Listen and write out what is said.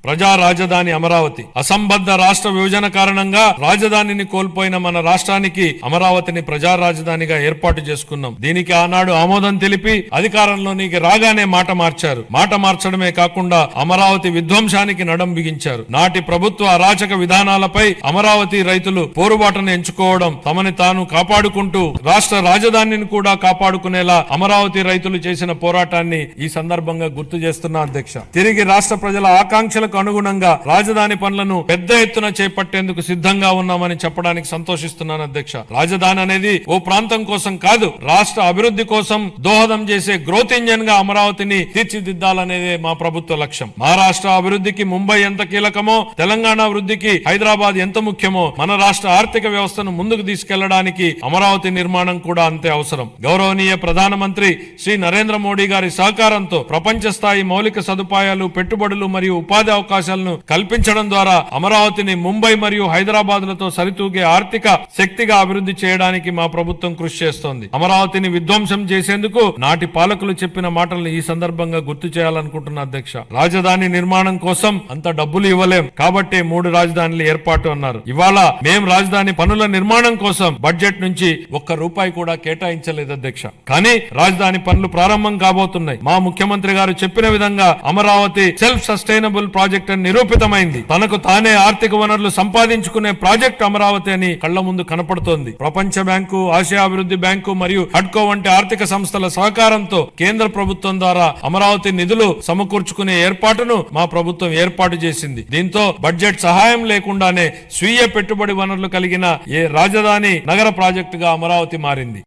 ప్రజా రాజధాని అమరావతి. అసంబద్ధ రాష్ట్ర విభజన కారణంగా రాజధానిని కోల్పోయిన మన రాష్ట్రానికి అమరావతిని ప్రజా రాజధానిగా ఏర్పాటు చేసుకున్నాం. దీనికి ఆనాడు ఆమోదం తెలిపి అధికారంలోనికి రాగానే మాట మార్చారు. మాట మార్చడమే కాకుండా అమరావతి విధ్వంసానికి నడం బిగించారు. నాటి ప్రభుత్వ అరాచక విధానాలపై అమరావతి రైతులు పోరుబాటును ఎంచుకోవడం, తమని తాను కాపాడుకుంటూ రాష్ట్ర రాజధానిని కూడా కాపాడుకునేలా అమరావతి రైతులు చేసిన పోరాటాన్ని ఈ సందర్భంగా గుర్తు చేస్తున్నా అధ్యక్ష. తిరిగి రాష్ట్ర ప్రజల ఆకాంక్షలకు అనుగుణంగా రాజధాని పనులను పెద్ద ఎత్తున చేపట్టేందుకు సిద్ధంగా ఉన్నామని చెప్పడానికి సంతోషిస్తున్నాను అధ్యక్ష. రాజధాని అనేది ఓ ప్రాంతం కోసం కాదు, రాష్ట్ర అభివృద్ధి కోసం దోహదం చేసే గ్రోత్ ఇంజన్ గా అమరావతిని తీర్చిదిద్దాలనేదే మా ప్రభుత్వ లక్ష్యం. మహారాష్ట్ర అభివృద్ధికి ముంబై ఎంత కీలకమో, తెలంగాణ అభివృద్ధికి హైదరాబాద్ ఎంత ముఖ్యమో, మన రాష్ట్ర ఆర్థిక వ్యవస్థను ముందుకు తీసుకెళ్లడానికి అమరావతి నిర్మాణం కూడా అంతే అవసరం. గౌరవనీయ ప్రధానమంత్రి శ్రీ నరేంద్ర మోడీ గారి సహకారంతో ప్రపంచ స్థాయి మౌలిక సదుపాయాలు, పెట్టుబడులు మరియు ఉపాధి అవకాశాలను కల్పించడం ద్వారా అమరావతిని ముంబై మరియు హైదరాబాద్ లతో సరితూగే ఆర్థిక శక్తిగా అభివృద్ధి చేయడానికి మా ప్రభుత్వం కృషి చేస్తోంది. అమరావతిని విధ్వంసం చేసేందుకు నాటి పాలకులు చెప్పిన మాటలను ఈ సందర్భంగా గుర్తు చేయాలనుకుంటున్నా అధ్యక్ష. రాజధాని నిర్మాణం కోసం అంత డబ్బులు ఇవ్వలేం కాబట్టి 3 రాజధానులు ఏర్పాటు అన్నారు. ఇవాళ మేం రాజధాని పనుల నిర్మాణం కోసం బడ్జెట్ నుంచి ₹1 కూడా కేటాయించలేదు అధ్యక్ష. కానీ రాజధాని పనులు ప్రారంభం కాబోతున్నాయి. మా ముఖ్యమంత్రి గారు చెప్పిన విధంగా అమరావతి సెల్ఫ్ సస్టైనబుల్ ప్రాజెక్ట్ అని నిరూపితమైంది. తనకు తానే ఆర్థిక వనరులు సంపాదించుకునే ప్రాజెక్ట్ అమరావతి అని కళ్ల ముందు కనపడుతోంది. ప్రపంచ బ్యాంకు, ఆసియా అభివృద్ధి బ్యాంకు మరియు హడ్కో వంటి ఆర్థిక సంస్థల సహకారంతో కేంద్ర ప్రభుత్వం ద్వారా అమరావతి నిధులు సమకూర్చుకునే ఏర్పాటును మా ప్రభుత్వం ఏర్పాటు చేసింది. దీంతో బడ్జెట్ సహాయం లేకుండానే స్వీయ పెట్టుబడి వనరులు కలిగిన రాజధాని నగర ప్రాజెక్టుగా అమరావతి మారింది.